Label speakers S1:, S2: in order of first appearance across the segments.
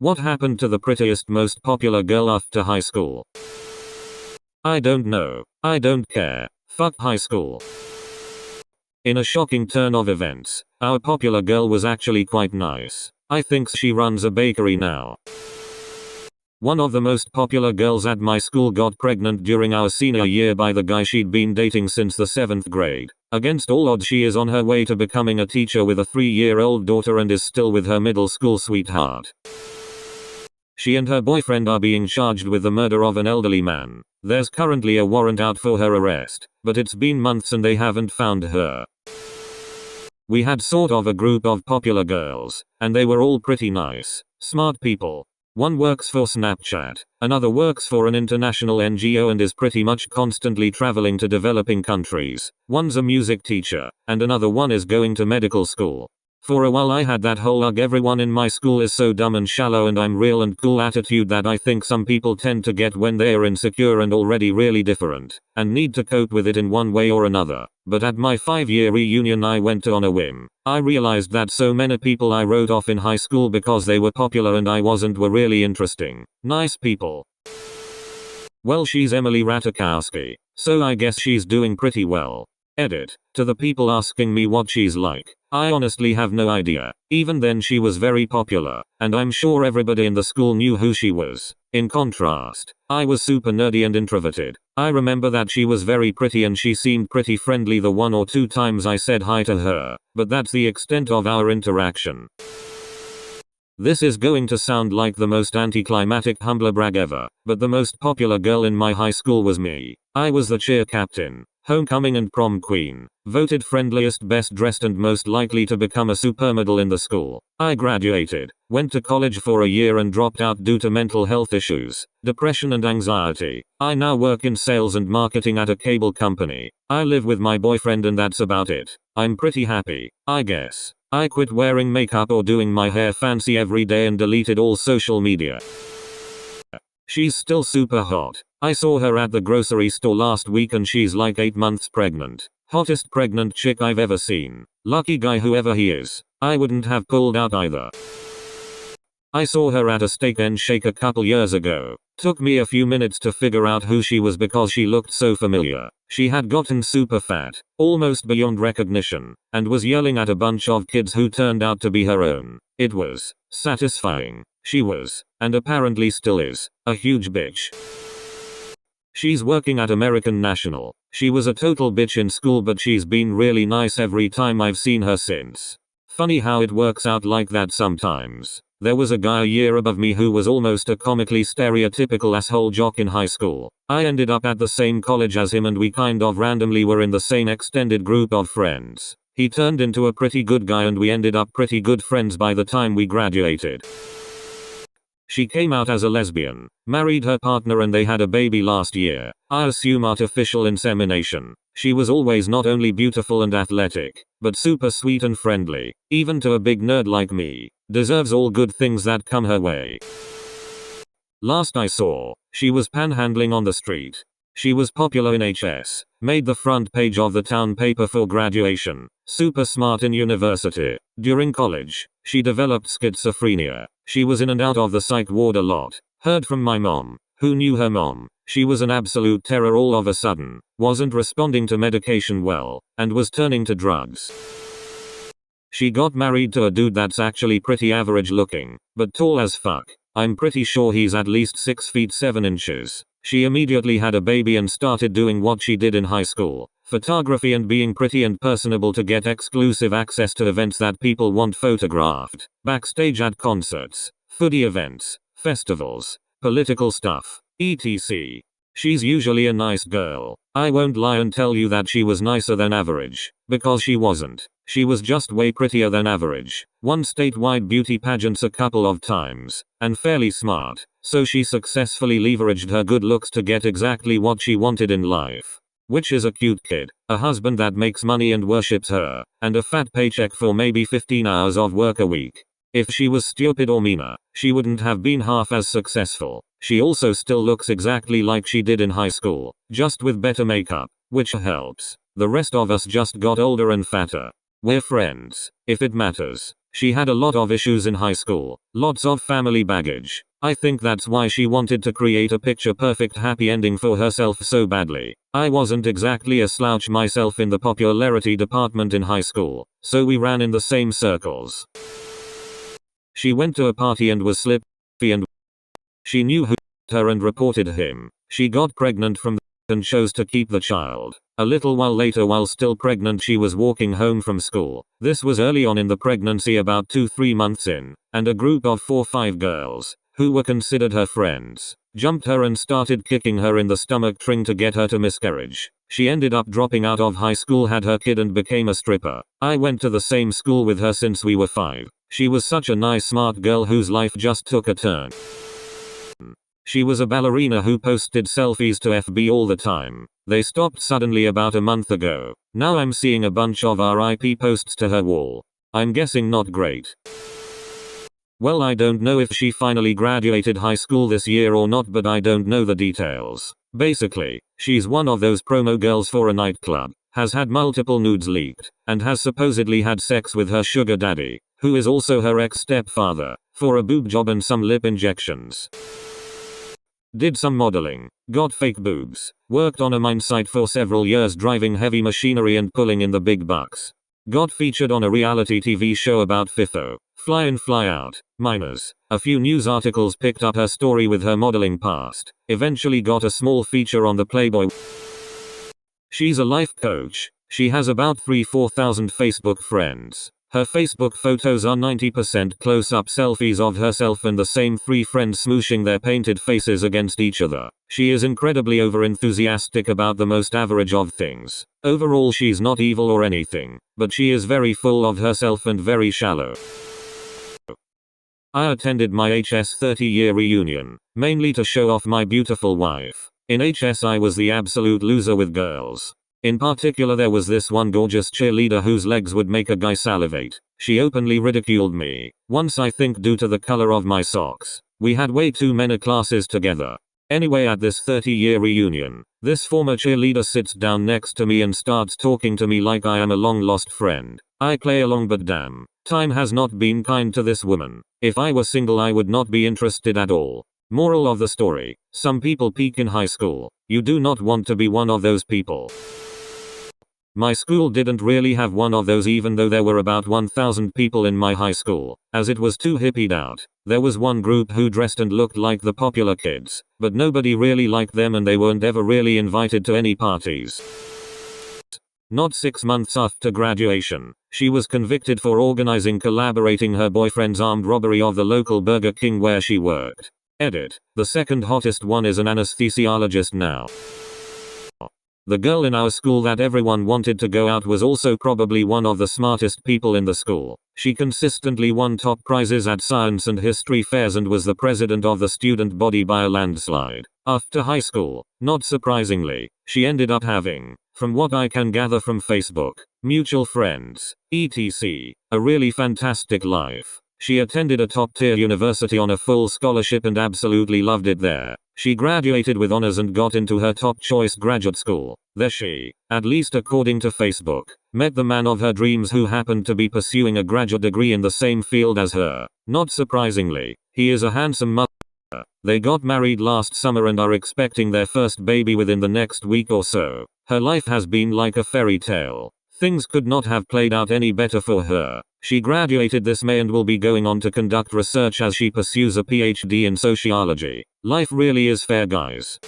S1: What happened to the prettiest, most popular girl after high school? I don't know. I don't care. Fuck high school. In a shocking turn of events, our popular girl was actually quite nice. I think she runs a bakery now. One of the most popular girls at my school got pregnant during our senior year by the guy she'd been dating since the 7th grade. Against all odds, she is on her way to becoming a teacher with a 3-year-old daughter and is still with her middle school sweetheart. She and her boyfriend are being charged with the murder of an elderly man. There's currently a warrant out for her arrest, but it's been months and they haven't found her. We had sort of a group of popular girls, and they were all pretty nice, smart people. One works for Snapchat, another works for an international NGO and is pretty much constantly traveling to developing countries. One's a music teacher, and another one is going to medical school. For a while I had that whole "ugh, everyone in my school is so dumb and shallow and I'm real and cool" attitude that I think some people tend to get when they are insecure and already really different, and need to cope with it in one way or another. But at my 5-year reunion I went to on a whim. I realized that so many people I wrote off in high school because they were popular and I wasn't were really interesting, nice people. Well, she's Emily Ratajkowski, so I guess she's doing pretty well. Edit. To the people asking me what she's like, I honestly have no idea. Even then she was very popular, and I'm sure everybody in the school knew who she was. In contrast, I was super nerdy and introverted. I remember that she was very pretty and she seemed pretty friendly the 1 or 2 times I said hi to her, but that's the extent of our interaction. This is going to sound like the most anticlimactic humble brag ever, but the most popular girl in my high school was me. I was the cheer captain, homecoming and prom queen, voted friendliest, best dressed and most likely to become a supermodel in the school. I graduated, went to college for a year and dropped out due to mental health issues, depression and anxiety. I now work in sales and marketing at a cable company. I live with my boyfriend and that's about it. I'm pretty happy, I guess. I quit wearing makeup or doing my hair fancy every day and deleted all social media. She's still super hot. I saw her at the grocery store last week and she's like 8 months pregnant. Hottest pregnant chick I've ever seen. Lucky guy whoever he is. I wouldn't have pulled out either. I saw her at a Steak and Shake a couple years ago. Took me a few minutes to figure out who she was because she looked so familiar. She had gotten super fat, almost beyond recognition, and was yelling at a bunch of kids who turned out to be her own. It was satisfying. She was, and apparently still is, a huge bitch. She's working at American National. She was a total bitch in school but she's been really nice every time I've seen her since. Funny how it works out like that sometimes. There was a guy a year above me who was almost a comically stereotypical asshole jock in high school. I ended up at the same college as him and we kind of randomly were in the same extended group of friends. He turned into a pretty good guy and we ended up pretty good friends by the time we graduated. She came out as a lesbian, married her partner and they had a baby last year. I assume artificial insemination. She was always not only beautiful and athletic, but super sweet and friendly, even to a big nerd like me. Deserves all good things that come her way. Last I saw, she was panhandling on the street. She was popular in HS, made the front page of the town paper for graduation, super smart in university. During college, she developed schizophrenia. She was in and out of the psych ward a lot. Heard from my mom, who knew her mom. She was an absolute terror all of a sudden, wasn't responding to medication well, and was turning to drugs. She got married to a dude that's actually pretty average looking, but tall as fuck. I'm pretty sure he's at least 6 feet 7 inches. She immediately had a baby and started doing what she did in high school. Photography and being pretty and personable to get exclusive access to events that people want photographed. Backstage at concerts, foodie events, festivals, political stuff, etc. She's usually a nice girl. I won't lie and tell you that she was nicer than average, because she wasn't. She was just way prettier than average. Won statewide beauty pageants a couple of times, and fairly smart, so she successfully leveraged her good looks to get exactly what she wanted in life. Which is a cute kid, a husband that makes money and worships her, and a fat paycheck for maybe 15 hours of work a week. If she was stupid or meaner, she wouldn't have been half as successful. She also still looks exactly like she did in high school, just with better makeup, which helps. The rest of us just got older and fatter. We're friends, if it matters. She had a lot of issues in high school, lots of family baggage. I think that's why she wanted to create a picture perfect happy ending for herself so badly. I wasn't exactly a slouch myself in the popularity department in high school, so we ran in the same circles. She went to a party and was slippy and she knew who her and reported him. She got pregnant from and chose to keep the child. A little while later, while still pregnant, she was walking home from school. This was early on in the pregnancy, about 2-3 months in, and a group of 4-5 girls, who were considered her friends, jumped her and started kicking her in the stomach, trying to get her to miscarriage. She ended up dropping out of high school, had her kid, and became a stripper. I went to the same school with her since we were 5. She was such a nice, smart girl whose life just took a turn. She was a ballerina who posted selfies to FB all the time. They stopped suddenly about a month ago. Now I'm seeing a bunch of RIP posts to her wall. I'm guessing not great. Well, I don't know if she finally graduated high school this year or not, but I don't know the details. Basically, she's one of those promo girls for a nightclub, has had multiple nudes leaked, and has supposedly had sex with her sugar daddy, who is also her ex-stepfather, for a boob job and some lip injections. Did some modeling, got fake boobs, worked on a mine site for several years driving heavy machinery and pulling in the big bucks. Got featured on a reality TV show about FIFO, fly in fly out, miners. A few news articles picked up her story with her modeling past. Eventually got a small feature on the Playboy. She's a life coach. She has about 3,000-4,000 Facebook friends. Her Facebook photos are 90% close-up selfies of herself and the same 3 friends smooshing their painted faces against each other. She is incredibly over-enthusiastic about the most average of things. Overall, she's not evil or anything, but she is very full of herself and very shallow. I attended my HS 30-year reunion, mainly to show off my beautiful wife. In HS I was the absolute loser with girls. In particular, there was this one gorgeous cheerleader whose legs would make a guy salivate. She openly ridiculed me, once I think due to the color of my socks. We had way too many classes together. Anyway, at this 30-year reunion, this former cheerleader sits down next to me and starts talking to me like I am a long-lost friend. I play along, but damn, time has not been kind to this woman. If I were single, I would not be interested at all. Moral of the story: some people peak in high school. You do not want to be one of those people. My school didn't really have one of those, even though there were about 1,000 people in my high school, as it was too hippied out. There was one group who dressed and looked like the popular kids, but nobody really liked them and they weren't ever really invited to any parties. Not 6 months after graduation, she was convicted for organizing collaborating her boyfriend's armed robbery of the local Burger King where she worked. Edit: the second hottest one is an anesthesiologist now. The girl in our school that everyone wanted to go out was also probably one of the smartest people in the school. She consistently won top prizes at science and history fairs and was the president of the student body by a landslide. After high school, not surprisingly, she ended up having, from what I can gather from Facebook, mutual friends, etc., a really fantastic life. She attended a top-tier university on a full scholarship and absolutely loved it there. She graduated with honors and got into her top-choice graduate school. There she, at least according to Facebook, met the man of her dreams who happened to be pursuing a graduate degree in the same field as her. Not surprisingly, he is a handsome mother. They got married last summer and are expecting their first baby within the next week or so. Her life has been like a fairy tale. Things could not have played out any better for her. She graduated this May and will be going on to conduct research as she pursues a PhD in sociology. Life really is fair, guys.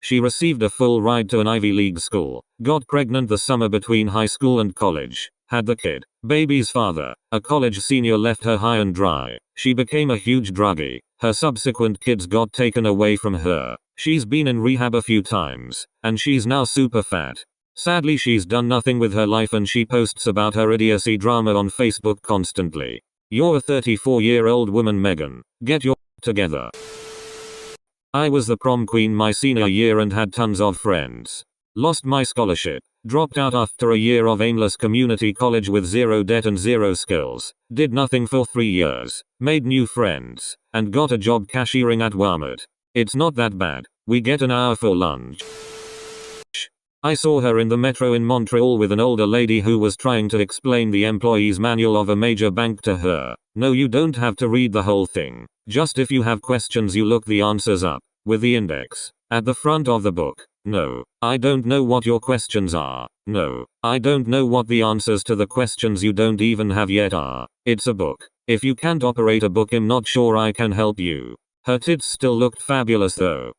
S1: She received a full ride to an Ivy League school, got pregnant the summer between high school and college, had the kid. Baby's father, a college senior, left her high and dry. She became a huge druggie. Her subsequent kids got taken away from her. She's been in rehab a few times, and she's now super fat. Sadly, she's done nothing with her life and she posts about her idiocy drama on Facebook constantly. You're a 34-year-old woman, Megan. Get your together. I was the prom queen my senior year and had tons of friends. Lost my scholarship. Dropped out after a year of aimless community college with zero debt and zero skills. Did nothing for 3 years. Made new friends. And got a job cashiering at Walmart. It's not that bad. We get an hour for lunch. I saw her in the metro in Montreal with an older lady who was trying to explain the employee's manual of a major bank to her. No, you don't have to read the whole thing. Just if you have questions you look the answers up, with the index at the front of the book. No, I don't know what your questions are. No, I don't know what the answers to the questions you don't even have yet are. It's a book. If you can't operate a book, I'm not sure I can help you. Her tits still looked fabulous though.